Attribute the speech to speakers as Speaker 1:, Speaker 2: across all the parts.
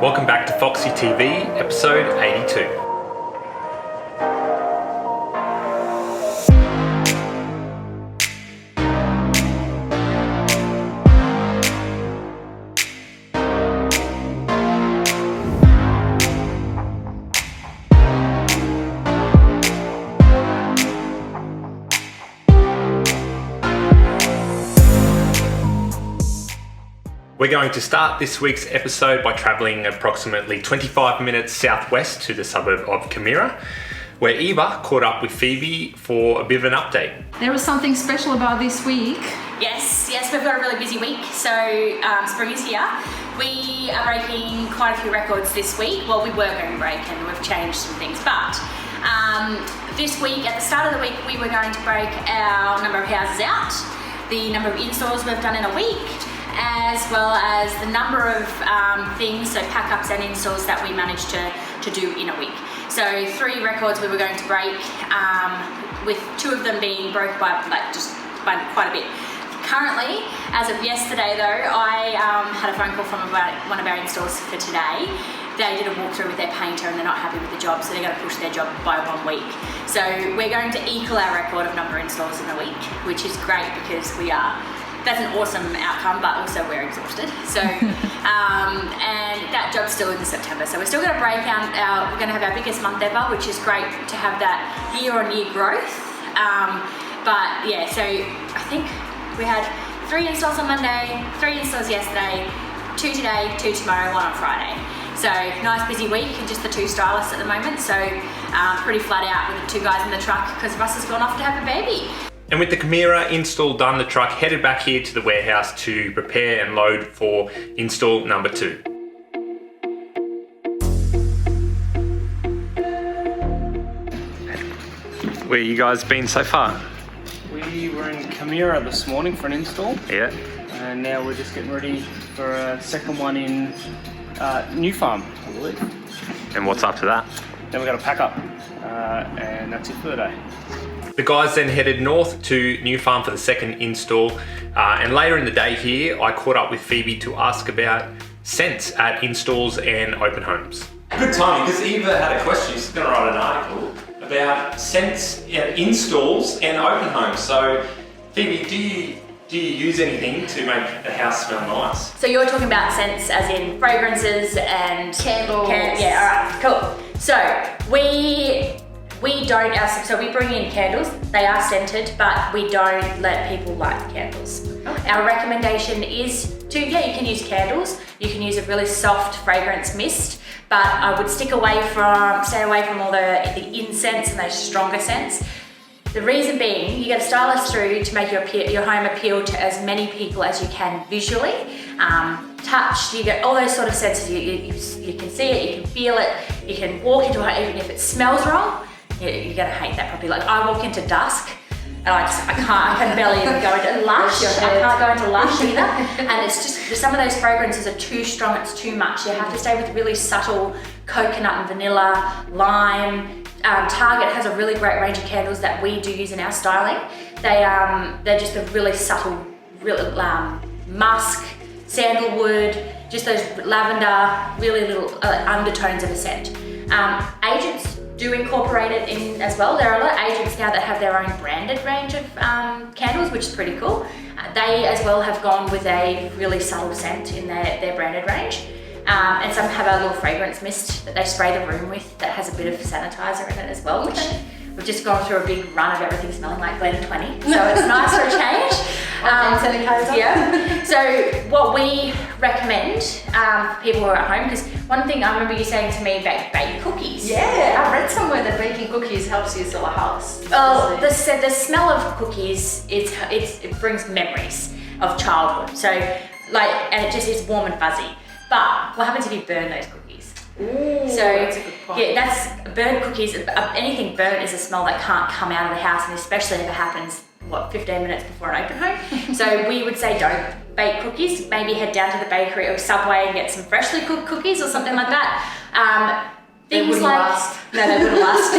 Speaker 1: Welcome back to Foxy TV, episode 82. We're going to start this week's episode by travelling approximately 25 minutes southwest to the suburb of Camira, where Eva caught up with Phoebe for a bit of an update.
Speaker 2: There was something special about this week.
Speaker 3: Yes, we've got a really busy week. So spring is here. We are breaking quite a few records this week. Well, we were going to break and we've changed some things, but this week, at the start of the week, we were going to break our number of houses out, the number of installs we've done in a week, as well as the number of things, so pack-ups and installs that we managed to do in a week. So 3 records we were going to break, with 2 of them being broke by quite a bit. Currently, as of yesterday though, I had a phone call from one of our installs for today. They did a walkthrough with their painter and they're not happy with the job, so they're going to push their job by 1 week. So we're going to equal our record of number of installs in a week, which is great because that's an awesome outcome, but also we're exhausted. So, and that job's still in September. So we're still gonna break we're gonna have our biggest month ever, which is great to have that year-on-year growth. But yeah, so I think we had 3 installs on Monday, 3 installs yesterday, 2 today, 2 tomorrow, 1 on Friday. So nice busy week and just the 2 stylists at the moment. So pretty flat out with the 2 guys in the truck because Russ has gone off to have a baby.
Speaker 1: And with the Camira install done, the truck headed back here to the warehouse to prepare and load for install number 2. Where you guys been so far?
Speaker 4: We were in Camira this morning for an install.
Speaker 1: Yeah.
Speaker 4: And now we're just getting ready for a second one in New Farm, I believe.
Speaker 1: And what's after that?
Speaker 4: Then we've got to pack up, and that's it for the day.
Speaker 1: The guys then headed north to New Farm for the second install, and later in the day here, I caught up with Phoebe to ask about scents at installs and open homes. Good timing, because Eva had a question. She's going to write an article about scents at installs and open homes. So, Phoebe, do you use anything to make the house smell nice?
Speaker 3: So you're talking about scents as in fragrances and
Speaker 2: Candles.
Speaker 3: Yeah, alright, cool. So we don't, so we bring in candles, they are scented, but we don't let people light the candles. Okay. Our recommendation is you can use candles, you can use a really soft fragrance mist, but I would stay away from all the incense and those stronger scents. The reason being, you get a stylist through to make your home appeal to as many people as you can visually. Touch, you get all those sort of senses, you can see it, you can feel it, you can walk into it even if it smells wrong. You're gonna hate that property. Like I walk into dusk and I can barely even go into Lush. I can't go into Lush either. And it's just, some of those fragrances are too strong, it's too much. You have to stay with really subtle coconut and vanilla, lime. Target has a really great range of candles that we do use in our styling. They're just a really subtle, musk, sandalwood, just those lavender, really little undertones of a scent. Agents do incorporate it in as well. There are a lot of agents now that have their own branded range of candles, which is pretty cool. They as well have gone with a really subtle scent in their branded range. And some have a little fragrance mist that they spray the room with that has a bit of sanitizer in it as well, which we've just gone through a big run of everything smelling like Glen 20, so it's nice for a change. Yeah. So what we recommend for people who are at home, because one thing I remember you saying to me about bake cookies.
Speaker 2: Yeah, I read somewhere that baking cookies helps you sell a house.
Speaker 3: Oh, the smell of cookies it brings memories of childhood. So and it just is warm and fuzzy. But what happens if you burn those cookies?
Speaker 2: Ooh,
Speaker 3: so
Speaker 2: that's a good point.
Speaker 3: Yeah, that's burnt cookies. Anything burnt is a smell that can't come out of the house, and especially if it happens 15 minutes before an open home. So we would say don't bake cookies. Maybe head down to the bakery or Subway and get some freshly cooked cookies or something like that. Things like last. No, they wouldn't last.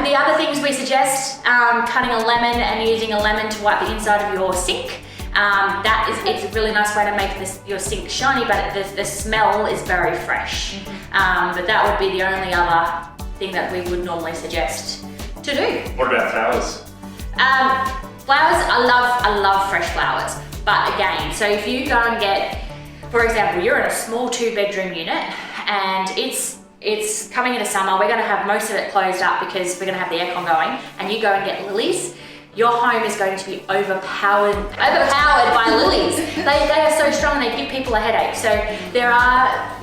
Speaker 3: The other things we suggest: cutting a lemon and using a lemon to wipe the inside of your sink. It's a really nice way to make your sink shiny, but the smell is very fresh. But that would be the only other thing that we would normally suggest to do.
Speaker 1: What about flowers?
Speaker 3: Flowers, I love fresh flowers. But again, so if you go and get, for example, you're in a small 2-bedroom unit and it's coming into summer, we're going to have most of it closed up because we're going to have the aircon going, and you go and get lilies, your home is going to be overpowered by lilies. They are so strong, they give people a headache. So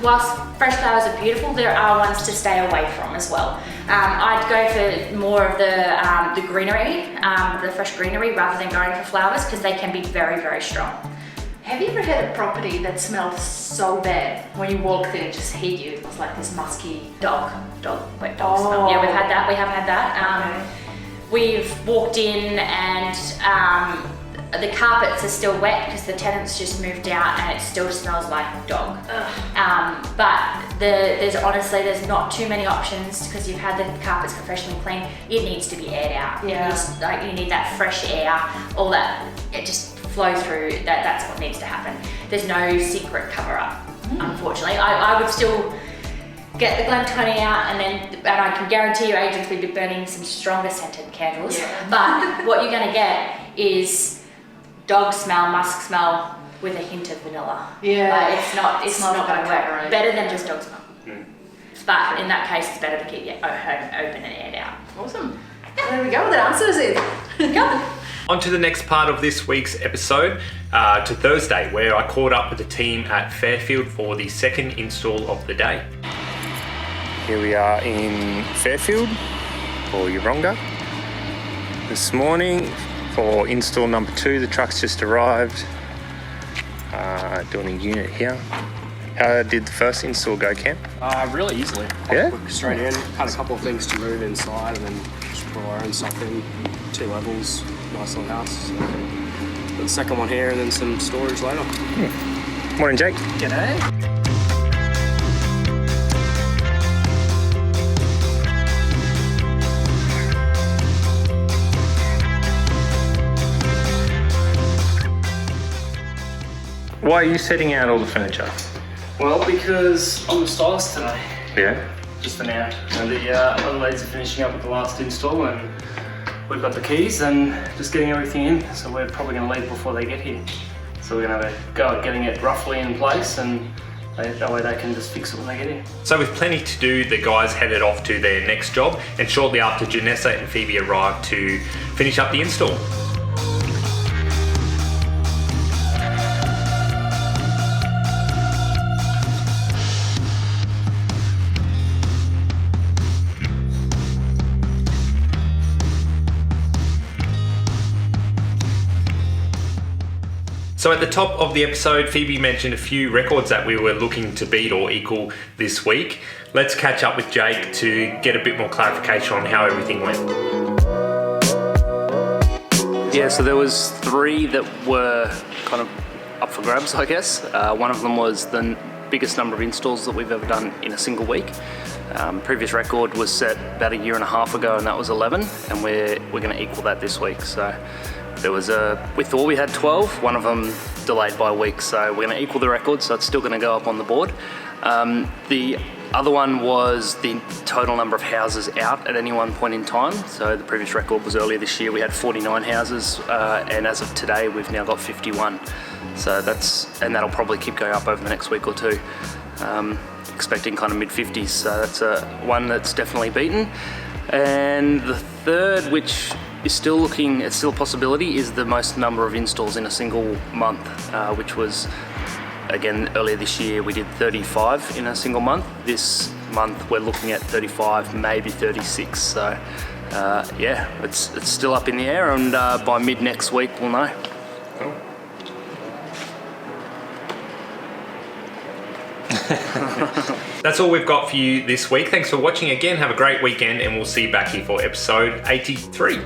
Speaker 3: whilst fresh flowers are beautiful, there are ones to stay away from as well. I'd go for more of the greenery, the fresh greenery, rather than going for flowers, because they can be very, very strong.
Speaker 2: Have you ever had a property that smelled so bad when you walked in, it just hit you? It was like this musky
Speaker 3: wet dog smell. Yeah, we have had that. We've walked in and the carpets are still wet because the tenants just moved out and it still smells like dog. But there's not too many options because you've had the carpets professionally cleaned. It needs to be aired out.
Speaker 2: Yeah.
Speaker 3: You need that fresh air, all that, it just flow through. That's what needs to happen. There's no secret cover up, unfortunately. I would still get the Glentoni out and I can guarantee you agents will be burning some stronger scented candles.
Speaker 2: Yeah.
Speaker 3: But what you're going to get is dog smell, musk smell with a hint of vanilla.
Speaker 2: Yeah.
Speaker 3: It's not going to work.
Speaker 2: Right.
Speaker 3: Better than just dog smell. But in that case, it's better to keep your home open and aired out.
Speaker 2: Awesome. There we go, that answers it.
Speaker 1: On to the next part of this week's episode, to Thursday, where I caught up with the team at Fairfield for the second install of the day. Here we are in Fairfield, or Yeronga. This morning for install number 2, the truck's just arrived. Doing a unit here. How did the first install go, Cam?
Speaker 4: Really easily.
Speaker 1: Yeah?
Speaker 4: Quick, straight in. Had a couple of things to move inside and then just put our own stuff in. 2 levels, nice little house. So, got the second one here and then some storage later.
Speaker 1: Morning, Jake.
Speaker 4: G'day.
Speaker 1: Why are you setting out all the furniture?
Speaker 4: Well, because I'm the stylist today.
Speaker 1: Yeah?
Speaker 4: Just for now. And the other ladies are finishing up with the last install and we've got the keys and just getting everything in. So we're probably going to leave before they get here. So we're going to have a go at getting it roughly in place and that way they can just fix it when they get here.
Speaker 1: So with plenty to do, the guys headed off to their next job, and shortly after, Janessa and Phoebe arrived to finish up the install. So at the top of the episode, Phoebe mentioned a few records that we were looking to beat or equal this week. Let's catch up with Jake to get a bit more clarification on how everything went.
Speaker 5: Yeah, so there was 3 that were kind of up for grabs, I guess. One of them was the biggest number of installs that we've ever done in a single week. Previous record was set about a year and a half ago, and that was 11, and we're going to equal that this week. So there was we thought we had 12, one of them delayed by a week, so we're going to equal the record, so it's still going to go up on the board. The other one was the total number of houses out at any one point in time. So the previous record was earlier this year, we had 49 houses, and as of today we've now got 51. So that'll probably keep going up over the next week or 2. Expecting kind of mid-50s, so that's one that's definitely beaten. And the third, which is still it's still a possibility, is the most number of installs in a single month, which was, again, earlier this year we did 35 in a single month. This month we're looking at 35, maybe 36. So yeah, it's still up in the air, and by mid next week we'll know.
Speaker 1: Cool. That's all we've got for you this week. Thanks for watching again. Have a great weekend, and we'll see you back here for episode 83.